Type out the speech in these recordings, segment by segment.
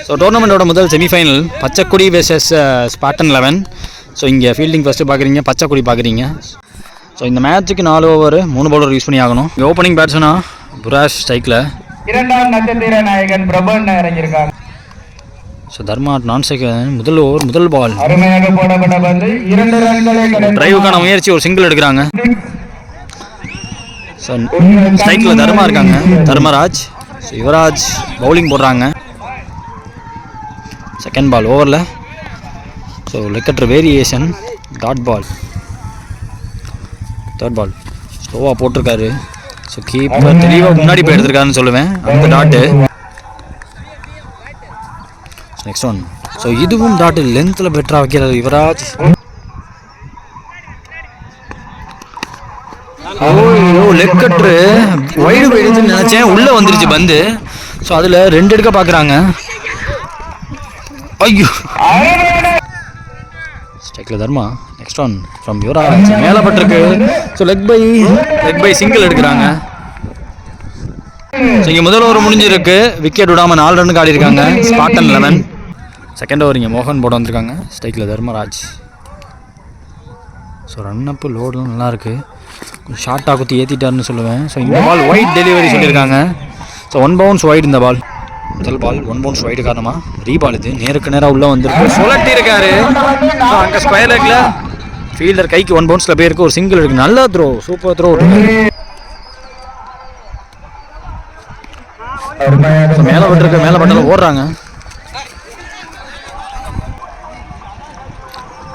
So டோர்னமெண்ட்டோட முதல் semi-final பச்சைக்குடி versus ஸ்பாட்டன் 11. So இங்கே fielding first பார்க்குறீங்க, பச்சைக்குடி பார்க்குறீங்க. ஸோ இந்த மேட்ச்சுக்கு 4 ஓவர் 3 பவுலர் யூஸ் பண்ணி ஆகணும். இங்கே ஓப்பனிங் பேட்ஸ்னா புராஷ் ஸ்ட்ரைக்கில், இரண்டாம் நட்சத்திர நாயகன் பிரபன் இறங்கியிருக்காங்க. ஸோ தர்மா நான் ஸ்ட்ரைக் முதல் ஓவர் முதல் பால் அருமையாக போடப்பட்ட பந்து 2 ரன்களை டிரைவுக்கான முயற்சி, ஒரு சிங்கிள் எடுக்கிறாங்க. ஸோ ஸ்ட்ரைக்கில் தர்மா இருக்காங்க, தர்மராஜ். ஸோ யுவராஜ் பவுலிங் போடுறாங்க. செகண்ட் பால் ஓவரில். So leg cutter variation dot ball. Third ball ஸ்லோவாக போட்டிருக்காரு. ஸோ கீப்பர் தெளிவாக முன்னாடி போய் எடுத்திருக்காருன்னு சொல்லுவேன் அந்த டாட்டு. Next one. ஸோ இதுவும் டாட்டு லென்த்தில் பெட்டராக வைக்கிறார் யுவராஜ். ஓ லெக்கட்ரு வைடு போயிடுச்சுன்னு நினச்சேன், உள்ளே வந்துருச்சு பந்து. ஸோ அதில் 2 எடுக்க பார்க்குறாங்க. ஐயோ ஸ்ட்ரைக்கில் தர்மா. நெக்ஸ்ட் ஒன் ஃப்ரம் யுவராஜ், மேலே பட்டிருக்கு. ஸோ லெக் பை சிங்கிள் எடுக்கிறாங்க. ஸோ இங்கே முதல் ஓவர் முடிஞ்சிருக்கு, விக்கெட் விடாமல் 4 ரன்னுக்கு ஆடி இருக்காங்க ஸ்பாட்டன் 11. செகண்ட் ஓவர் இங்கே மோகன் போட வந்திருக்காங்க, ஸ்ட்ரைக்கில் தர்மராஜ். ஸோ ரன் அப்பு லோடெலாம் நல்லாயிருக்கு, கொஞ்சம் ஷார்ட்டாக குத்தி ஏற்றிட்டாருன்னு சொல்லுவேன். ஸோ இந்த பால் ஒயிட் டெலிவரி சொல்லியிருக்காங்க. ஸோ 1 பவுன்ஸ் ஒயிட் இந்த பால். முதல் பால் 1 பவுன்ஸ் ஒயிட் காரணமாக ரீபால் இது நேருக்கு நேராக உள்ளே வந்துருக்கு, சுழட்டி இருக்காரு. ஸோ அங்கே ஸ்கொயர் லெக்கில் ஃபீல்டர் கைக்கு 1 பவுன்ஸில் போயிருக்கு, ஒரு சிங்கிள் இருக்குது. நல்ல த்ரோ, சூப்பர் த்ரோ. மேலே பட்டிருக்கு, மேலே பட்டாலும் ஓடுறாங்க.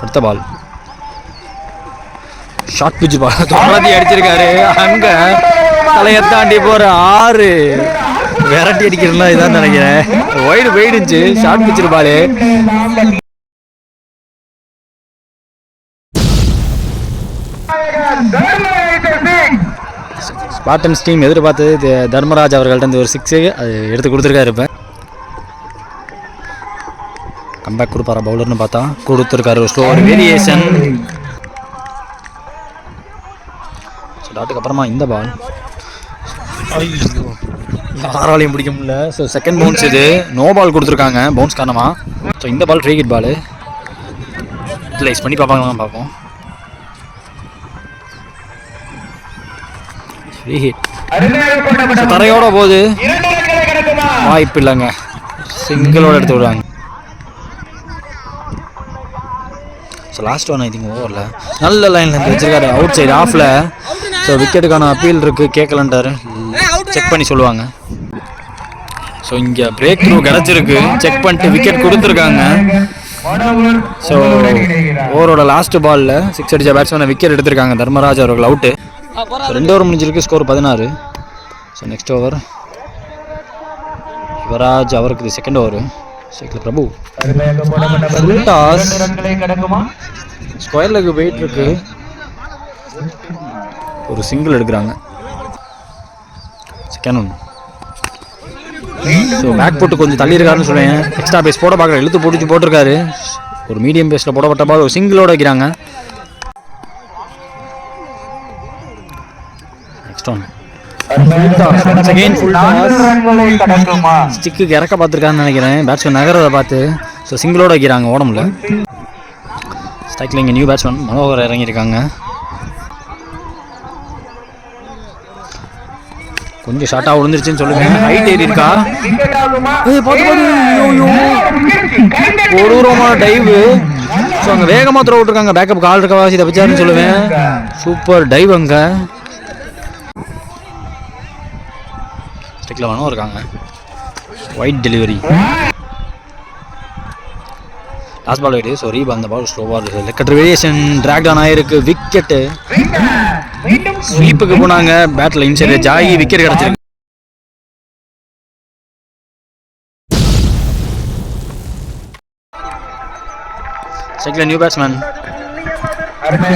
அடுத்த பால் ஷார்ட் பிட்ச் பால் தொடர்ந்து அடிச்சிருக்காரு. அங்கே தலையை தாண்டி போகிற 6 வெரைட்டி அடிக்கிறதுலாம் இதான் நினைக்கிறேன். ஒயிடு போயிடுச்சு, short pitch ball. Spartans team எதிர்பார்த்தது தர்மராஜ் அவர்கள்ட்ட ஒரு 6 அது எடுத்து கொடுத்துருக்காரு. இப்போ கம்பேக் கொடுப்பாரா பவுலர்னு பார்த்தா கொடுத்துருக்காரு, ஒரு ஸ்லோ வேரியேஷன். டாட்டுக்கு அப்புறமா இந்த பால் யாராலையும் பிடிக்க முடியல. ஸோ செகண்ட் பவுன்ஸ் இது, நோ பால் கொடுத்துருக்காங்க பவுன்ஸ் காரணமாக. ஸோ இந்த ball free hit ball, utilise பண்ணி பார்ப்பாங்களாம் பார்ப்போம். ஃப்ரீ ஹிட் தரையோட போகுது, வாய்ப்பு இல்லைங்க, சிங்கிளோட எடுத்து விடுவாங்க. So last one I think ஓவரில் நல்ல லைனில் வச்சுருக்காரு, அவுட் சைடு ஆஃபில். ஸோ விக்கெட்டுக்கான அப்பீல் இருக்குது, கேட்கலன்ட்டாரு, செக் பண்ணி சொல்லுவாங்க. ஸோ இங்கே பிரேக் த்ரூ கிடச்சிருக்கு, செக் பண்ணிட்டு விக்கெட் கொடுத்துருக்காங்க. ஸோ ஓவரோட லாஸ்ட் பாலில் 6 அடித்த பேட்ஸ்மேனை விக்கெட் எடுத்திருக்காங்க தர்மராஜ் அவர்கள் அவுட்டு. 2 ஓவர் முடிஞ்சிருக்கு, score 16. So next over Yuvaraj அவருக்கு இது second over. Cycle Prabhu square leg wait இருக்கு, ஒரு சிங்கிள் எடுக்கிறாங்க. Second one. ஸோ பேக் போட்டு கொஞ்சம் தள்ளி இருக்காருன்னு சொல்லுவேன், எக்ஸ்ட்ரா பேஸ் போட பார்க்குற இழுத்து போட்டு போட்டிருக்காரு. ஒரு மீடியம் பேஸில் போடப்பட்ட பால் ஒரு சிங்கிளோட வைக்கிறாங்க. நெக்ஸ்ட் ஒன் ஸ்டிக்கு இறக்க பார்த்துருக்கான்னு நினைக்கிறேன், பேட்ஸ்மேன் நகரதை பார்த்து. ஸோ சிங்கிளோட வைக்கிறாங்க ஓடமில்ல. ஸ்ட்ரைக்கில் இங்கே நியூ பேட்ஸ்மேன் மனோகர் இறங்கியிருக்காங்க. கொஞ்சம் ஷார்ட்டாக விழுந்துருச்சுன்னு சொல்லுவேன், ஹைட் ஏறி இருக்கா, கொடூரமான டைவு. ஸோ அங்கே வேகமாக த்ரோ விட்டுருக்காங்க, பேக்கப் கால் இருக்கவா இதை வச்சாருன்னு சொல்லுவேன். சூப்பர் டைவ் அங்கே. ஸ்டிக்கில் வேணும் இருக்காங்க, wide delivery, last ball wide. So reball அந்த பால் ஸ்லோவாக இருக்குது, லெக்கட்ரு வேரியேஷன் ட்ராக் டவுன் ஆகிருக்கு. விக்கெட்டு ஸ்வீப்புக்கு போனாங்க, பேட்டில் இன்சைடு ஜாகி விக்கெட் கிடச்சிருக்கு. ஸ்ட்ரைக்கில் நியூ பேட்ஸ்மேன்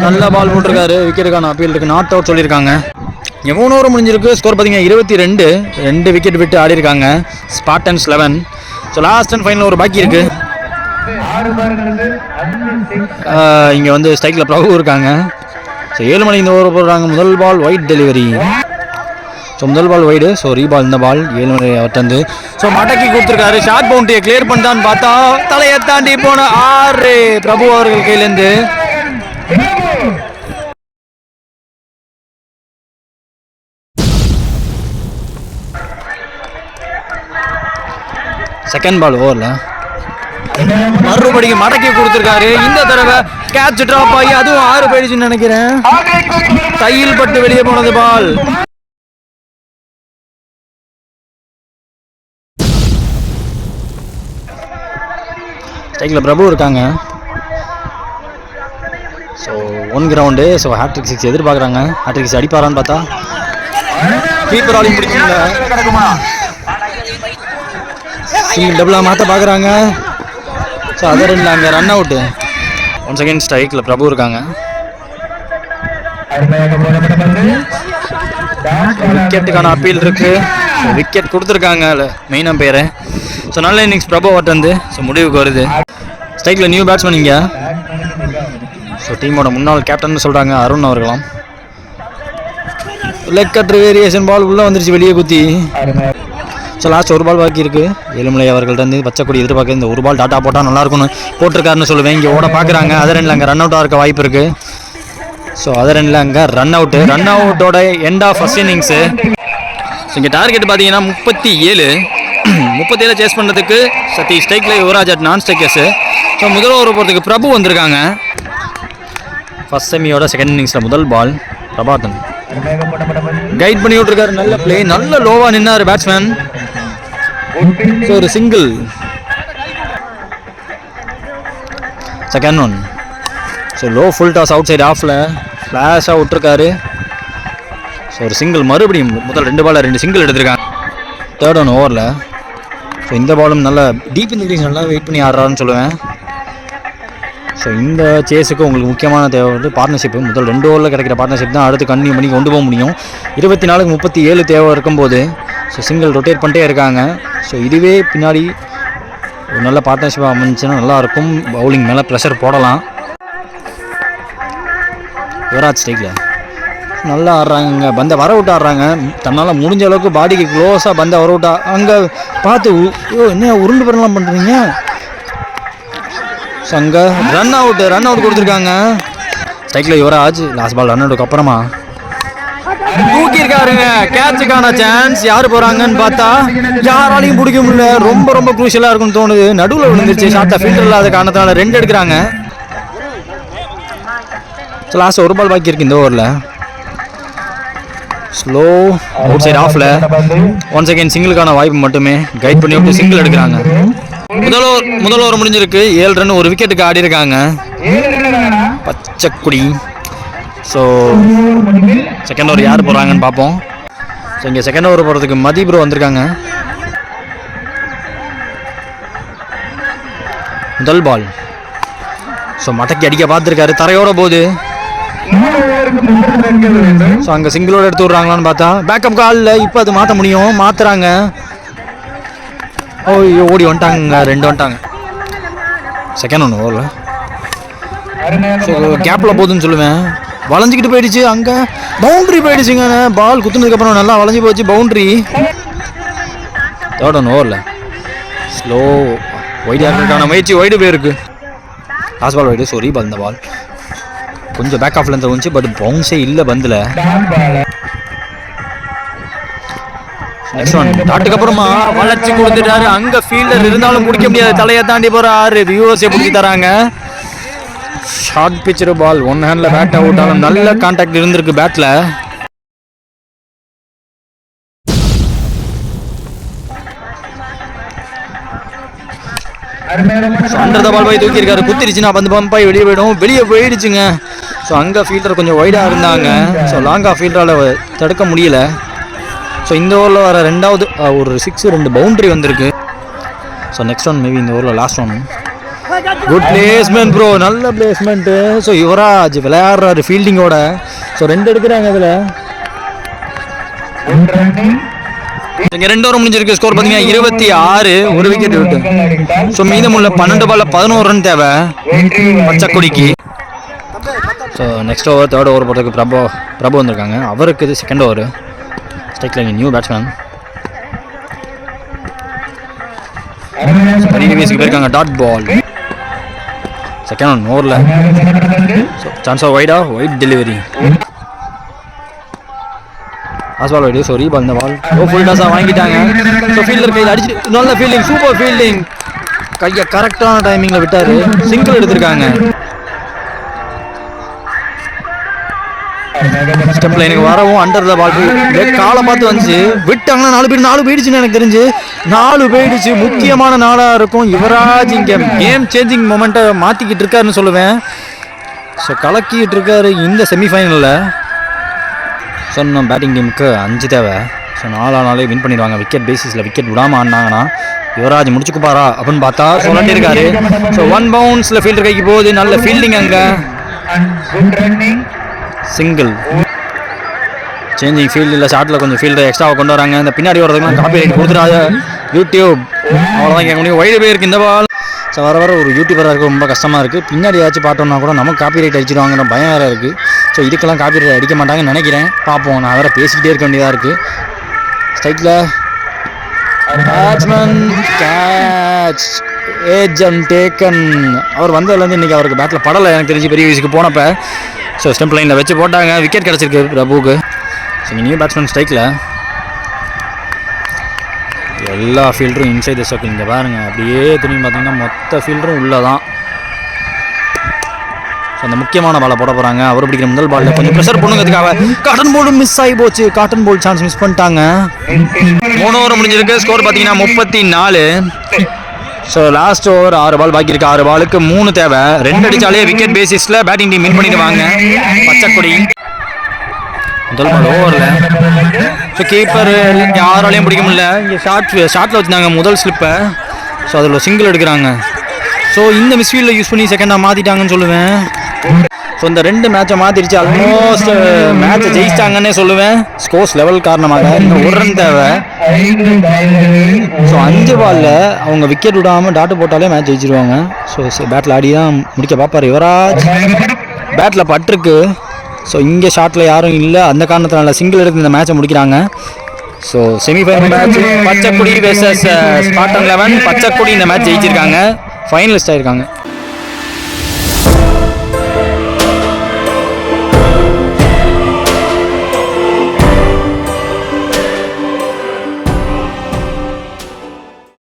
நல்ல பால் போட்டிருக்காரு, விக்கெட்டுக்கான அப்பீல் இருக்குது, நாட் அவுட் சொல்லியிருக்காங்க. 3 ஓவர் முடிஞ்சிருக்கு, ஸ்கோர் பார்த்தீங்கன்னா 22. 2 விக்கெட் விட்டு ஆடி இருக்காங்க Spartans 11. So last and final ஒரு பாக்கி இருக்கு. இங்கே வந்து ஸ்ட்ரைக்கில் பிரபு இருக்காங்க. ஸோ 7 மணிக்கு இந்த ஓவர் போடுறாங்க. முதல் பால் ஒயிட் டெலிவரி. ஸோ முதல் பால் வைடு. ஸோ ரீபால் இந்த பால் 7 முறை அவர்ந்து. ஸோ மடக்கி கொடுத்துருக்காரு. ஷார்ட் பவுண்டரியை கிளியர் பண்ணிட்டான்னு பார்த்தா தலையை தாண்டி போன 6 பிரபு அவர்கள் கையிலேருந்து. செகண்ட் பால் ஓவரில் மறுபடியும் மடக்கி கொடுத்துருக்காரு. இந்த தடவை கேட்ச் டிராப் ஆகி அதுவும் 6 போயிடுச்சுன்னு நினைக்கிறேன். கையில் பட்டு வெளியே போனது பால். ஸ்ட்ரைக்கில் பிரபு இருக்காங்க. So 1 ground. ஸோ ஹேட்ரிக் 6 எதிர்பார்க்குறாங்க. ஹேட்ரிக் 6 அடிப்பாரான்னு பார்த்தா கீப்பர் ஆலையும் பிடிக்கல. சிங்கிள் டபுளாக மாற்ற பார்க்குறாங்க. ஸோ அதர் இல்லை, அங்கே ரன் அவுட்டு. 1 செகண்ட் ஸ்ட்ரைக்கில் பிரபு இருக்காங்க. விக்கெட்டுக்கான அப்பீல் இருக்கு. விக்கெட் கொடுத்துருக்காங்க மெயின் அம்பையரு. ஸோ நல்ல இன்னிங்ஸ் பிரபு வந்து ஸோ முடிவுக்கு வருது. ஸ்ட்ரைக்கில் நியூ பேட்ஸ்மேன் இங்கே. ஸோ டீமோட முன்னாள் கேப்டன் சொல்கிறாங்க அருண் அவர்களாம். லெக் கட்ரு வேரியேஷன் பால் உள்ளே வந்துருச்சு வெளியே குத்தி. ஸோ லாஸ்ட் 1 பால் பாக்கி இருக்குது. ஏழுமலை அவர்கள்ட்ட வந்து பச்சைக்கொடி எதிர்பார்க்க இந்த 1 பால் டாட்டா போட்டால் நல்லாயிருக்கும்னு போட்டிருக்காருன்னு சொல்லுவேன். இங்கே ஓட பார்க்குறாங்க. அதர் எண்டில் அங்கே ரன் அவுட்டாக இருக்க வாய்ப்பு இருக்குது. ஸோ அதர் எண்டில் அங்கே ரன் அவுட்டோட end of first innings. So இங்கே டார்கெட் பார்த்தீங்கன்னா 37 சேஸ் பண்ணுறதுக்கு சதீஷ் ஸ்ட்ரைக்கில் யுவராஜ் அட் நான் ஸ்ட்ரைக்கர்ஸு. ஸோ முதல் ஓவர் போகிறதுக்கு பிரபு வந்திருக்காங்க. ஃபர்ஸ்ட் செமியோட செகண்ட் இன்னிங்ஸில் முதல் பால் பிரபாதன் கைட் பண்ணி விட்டுருக்காரு. நல்ல பிளே, நல்ல லோவாக நின்னார் பேட்ஸ்மேன். ஸோ ஒரு single. Second one. So low full toss out side ஆஃபில் ஃப்ளாஷாக விட்டுருக்காரு. ஸோ ஒரு சிங்கிள். மறுபடியும் முதல் 2 பாலில் 2 சிங்கிள் எடுத்திருக்காங்க. தேர்ட் ஒன் ஓவரில். ஸோ இந்த பாலும் நல்லா டீப் இன்னிங்ஸ் நல்லா வெயிட் பண்ணி ஆடுறாருன்னு சொல்லுவேன். ஸோ இந்த சேஸுக்கு உங்களுக்கு முக்கியமான தேவை வந்து பார்ட்னர்ஷிப்பு. முதல் 2 ஓவரில் கிடைக்கிற பார்ட்னர்ஷிப் தான் அடுத்து கண்டினியூ பண்ணி கொண்டு போக முடியும். 24க்கு 37 தேவை இருக்கும்போது ஸோ சிங்கிள் ரொட்டேட் பண்ணிட்டே இருக்காங்க. ஸோ இதுவே பின்னாடி ஒரு நல்ல பார்ட்னர்ஷிப்பாக அமைஞ்சுன்னா நல்லாயிருக்கும். பவுலிங் மேலே ப்ரெஷர் போடலாம். யுவராஜ் ஸ்ட்ரைக்கில் நல்லா ஆடுறாங்க. பந்தை வர விட்டு ஆடுறாங்க. தன்னால் முடிஞ்ச அளவுக்கு பாடிக்கு க்ளோஸாக பந்தை வர விட்டா அங்கே பார்த்து என்ன உருண்டு பெறலாம் பண்ணுறீங்க. ஸோ அங்கே ரன் அவுட் கொடுத்துருக்காங்க. ஸ்ட்ரைக்கில் யுவராஜ் லாஸ்ட் பால் ரன் அவுட்டுக்கு அப்புறமா தூக்கியிருக்காருங்க. கேட்சுக்கான சான்ஸ் யார் போகிறாங்கன்னு பார்த்தா யாராலையும் பிடிக்க முடியல. ரொம்ப குரூஷியலாக இருக்குன்னு தோணுது. நடுவில் விழுந்துருச்சு. ஷார்ட்டாக ஃபீல்டர் இல்லாத காரணத்தினால 2 எடுக்கிறாங்க. ஸோ லாஸ்ட் 1 பால் பாக்கி இருக்கு இந்த ஓவரில். ஸ்லோ அவுட் சைடு ஆஃப்ல 1 செகண்ட் சிங்கிளுக்கான வாய்ப்பு மட்டுமே. கைட் பண்ணி விட்டு சிங்கிள் எடுக்கிறாங்க. முதல் ஓவர் முடிஞ்சிருக்கு. 7 ரன் 1 விக்கெட்டுக்கு ஆடி இருக்காங்க பச்சைக்குடி. ஸோ செகண்ட் ஓவர் யார் போகிறாங்கன்னு பார்ப்போம். ஸோ இங்கே செகண்ட் ஓவர் போகிறதுக்கு மதி ப்ரோ வந்திருக்காங்க. முதல் பால். ஸோ மடக்கி அடிக்க பார்த்துருக்காரு. தரையோட போகுது. ஸோ அங்கே சிங்கிளோட எடுத்து விட்றாங்களான்னு பார்த்தா பேக்கப் காலில் இப்போ அது மாற்ற முடியும். மாற்றுறாங்க. ஓடி வந்துட்டாங்க. 2 வந்துட்டாங்க. செகண்ட் ஒன்று ஓவரில். ஸோ கேப்பில் போகுதுன்னு சொல்லுவேன். வளைஞ்சிக்கிட்டு போயிடுச்சு. அங்கே பவுண்ட்ரி போயிடுச்சுங்க. பால் குத்துனதுக்கப்புறம் நல்லா வளைஞ்சி போச்சு. பவுண்ட்ரி. தேர்ட் ஒன் ஓவரில். ஸ்லோ ஒய்டு ஆகிறதுக்கான முயற்சி ஒய்டு போயிருக்கு. Last ball wide. So reball இந்த பால் கொஞ்சம் பேக் ஆஃப்ல இருந்து வந்துச்சு. பட் பவுன்ஸே இல்லை பந்தில். நெக்ஸ்ட் ஒன் டாட்டுக்கு அப்புறமா வளைச்சி கொடுத்துட்டாரு. அங்கே ஃபீல்டர் இருந்தாலும் பிடிக்க முடியாது. தலையை தாண்டி போகிறாரு. வியூவர்ஸே பிடிச்சி தராங்க. ஷார்ட் பிச்சர் பால். 1 ஹேண்டில் பேட் அவுட் ஆனாலும் நல்ல கான்டாக்ட் இருந்திருக்கு பேட்டில். அண்டர் த பால் போய் தூக்கியிருக்காரு. குத்திருச்சுன்னா பந்து பம்பாய் வெளியே போயிடும். வெளியே போயிடுச்சுங்க. ஸோ அங்கே ஃபீல்டர் கொஞ்சம் ஒய்டாக இருந்தாங்க. ஸோ லாங்காக ஃபீல்டரால் தடுக்க முடியல. ஸோ இந்த ஓவரில் வர 2வது ஒரு 6 2 பவுண்ட்ரி வந்திருக்கு. ஸோ நெக்ஸ்ட் ஒன் மேபி இந்த ஓவரில் last one. Good placement bro. நல்ல பிளேஸ்மெண்ட்டு. ஸோ யுவராஜ் விளையாடுறாரு ஃபீல்டிங்கோட. ஸோ 2 எடுக்கிறாங்க அதில். இங்கே 2 ஓவர் முடிஞ்சிருக்கு. ஸ்கோர் பார்த்தீங்கன்னா 26 1 விக்கெட் விட்டு. ஸோ மீதமுள்ள 12 பாலில் 11 ரன் தேவை பச்சைக்குடிக்கு. So next over third over போகிறதுக்கு பிரபு வந்திருக்காங்க. அவருக்கு இது செகண்ட் ஓவர். ஸ்ட்ரைக்கில் இங்கே நியூ பேட்ஸ்மேன் ரீவியஸ்க்கு போயிருக்காங்க. டாட் பால் செகண்ட் ஒன் ஓவரில். சான்ஸ் ஆஃப் ஒயிட் டெலிவரி ஆஸ்பால் வைடு. ஸோ ரீபால் இந்த பால் ஃபுல் டாஸாக வாங்கிட்டாங்க. ஸோ ஃபீல்டர் கையில் அடிச்சு நல்ல ஃபீல்டிங், சூப்பர் ஃபீல்டிங், கையை கரெக்டான டைமிங்கில் விட்டார். சிங்கிள் எடுத்திருக்காங்க. ஸ்டெப் லைனுக்கு வரவும் அண்டர் த பால் காலை பார்த்து வந்துச்சு, விட்டாங்கன்னா 4 போயிடுச்சுன்னு எனக்கு தெரிஞ்சு. 4 போயிடுச்சு. முக்கியமான நாளாக இருக்கும். யுவராஜ் இங்கே கேம் சேஞ்சிங் மொமெண்ட்டை மாற்றிக்கிட்டு இருக்காருன்னு சொல்லுவேன். ஸோ கலக்கிட்டு இருக்காரு இந்த செமிஃபைனலில். சொன்ன பேட்டிங் டீமுக்கு 5 தேவை. ஸோ 4 வின் பண்ணிடுவாங்க. விக்கெட் பேசிஸில் விக்கெட் விடாமல் ஆடினாங்கன்னா யுவராஜ் முடிச்சுக்குப்பாரா அப்படின்னு பார்த்தா சொல்லிட்டு இருக்காரு. ஸோ 1 பவுன்ஸில் ஃபீல்டர் கைக்கு போகுது. நல்ல ஃபீல்டிங் அங்கே. சிங்கிள் சேஞ்சிங் ஃபீல்டில் ஷார்ட்டில் கொஞ்சம் ஃபீல்டர் எக்ஸ்ட்ராவை கொண்டு வராங்க. இந்த பின்னாடி வரதுக்குலாம் காப்பி ரைட் கொடுத்துறாங்க யூடியூப். அவ்வளோதான் கேட்க முடியும். வைடு போயிருக்கு இந்த பால். ஸோ வர ஒரு யூடியூபராக இருக்க ரொம்ப கஷ்டமாக இருக்குது. பின்னாடி ஏதாச்சும் பார்த்தோம்னா கூட நமக்கு காப்பி ரைட் அடிச்சிடுவாங்கிற பயம் வேறு இருக்குது. ஸோ இதுக்கெல்லாம் காப்பி ரைட் அடிக்க மாட்டாங்கன்னு நினைக்கிறேன். பார்ப்போம். நான் வேறு பேசிக்கிட்டே இருக்க வேண்டியதாக இருக்குது. ஸ்ட்ரைக்கில் பேட்ஸ்மேன் கேட்ச் ஏஜென்ட் டேக்கன். அவர் வந்ததுலேருந்து இன்றைக்கி அவருக்கு பேட்டில் படலை எனக்கு தெரிஞ்சு பெரிய வயசுக்கு போனப்போ. ஸோ ஸ்டெம்ப் லைனில் வச்சு போட்டாங்க. விக்கெட் கிடச்சிருக்கு பிரபுக்கு. ஸோ நியூ பேட்ஸ்மேன் ஸ்ட்ரைக்கில் எல்லா ஃபீல்டரும் இன்சைட் த சர்க்கிள். இங்கே பாருங்கள் அப்படியே திரும்பி பார்த்தீங்கன்னா மொத்த ஃபீல்டரும் உள்ளே தான். ஸோ அந்த முக்கியமான பாலை போட போகிறாங்க. அவர் பிடிக்கிற முதல் பாலில் கொஞ்சம் ப்ரெஷர் பண்ணுங்கிறதுக்காக காட்டன் போல்டும் மிஸ் ஆகி போச்சு. காட்டன் போல் சான்ஸ் மிஸ் பண்ணிட்டாங்க. 3 ஓவர் முடிஞ்சிருக்கு. ஸ்கோர் பார்த்தீங்கன்னா 34. ஸோ லாஸ்ட் ஓவர் 6 பால் பாக்கி இருக்கு. 6 பாலுக்கு 3 தேவை. 2 அடித்தாலே விக்கெட் பேசிஸில் பேட்டிங் டீம் வின் பண்ணிடுவாங்க. பச்சைக்கொடி முதல் பால் ஓவரில். ஸோ கீப்பர் யாராலையும் பிடிக்க முடியல. இங்கே ஷார்ட்டில் வச்சுருந்தாங்க முதல் ஸ்லிப்பை. ஸோ அதில் சிங்கிள் எடுக்கிறாங்க. ஸோ இந்த மிஸ்ஃபீல்டில் யூஸ் பண்ணி செகண்டாக மாற்றிட்டாங்கன்னு சொல்லுவேன். ஸோ இந்த 2 மேட்சை மாற்றிடுச்சு. ஆல்மோஸ்ட் மேட்சை ஜெயிச்சிட்டாங்கன்னே சொல்லுவேன். ஸ்கோர்ஸ் லெவல் காரணமாக இன்னும் 1 ரன் தேவை. ஸோ 5 பாலில் அவங்க விக்கெட் விடாமல் டாட்டு போட்டாலே மேட்ச் ஜெயிச்சிருவாங்க. ஸோ பேட்டில் ஆடி தான் முடிக்க பார்ப்பார் யுவராஜ். பேட்டில் பட்டிருக்கு. ஸோ இங்கே ஷாட்டில் யாரும் இல்லை. அந்த காரணத்தினால சிங்கிள் எடுத்து இந்த மேட்சை முடிக்கிறாங்க. So semifinal match Pachaikudi versus Spartan 11. Pachaikudi இந்த மேட்ச் ஜெயிச்சிருக்காங்க. ஃபைனலிஸ்ட் ஆயிருக்காங்க.